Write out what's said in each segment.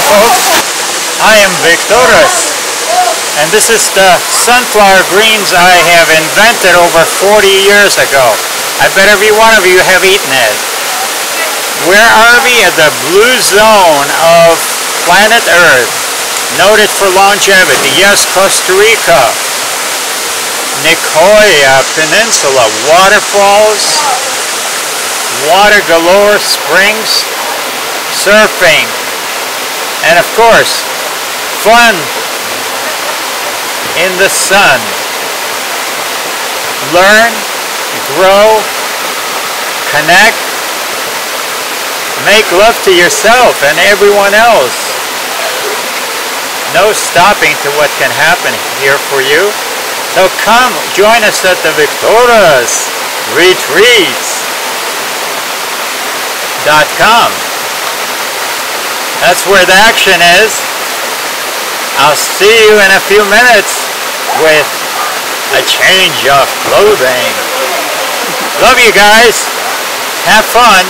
folks, I am Viktoras, and this is the sunflower greens I have invented over 40 years ago. I bet every one of you have eaten it. Where are we? At the blue zone of planet Earth, noted for longevity. Yes, Costa Rica, Nicoya Peninsula, waterfalls, water galore, springs, surfing, and of course, fun in the sun. Learn, grow, connect, make love to yourself and everyone else. No stopping to what can happen here for you. So come, join us at the Viktoras Retreats.com. That's where the action is. I'll see you in a few minutes with a change of clothing. Love you guys. Have fun.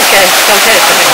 Okay, don't hit it.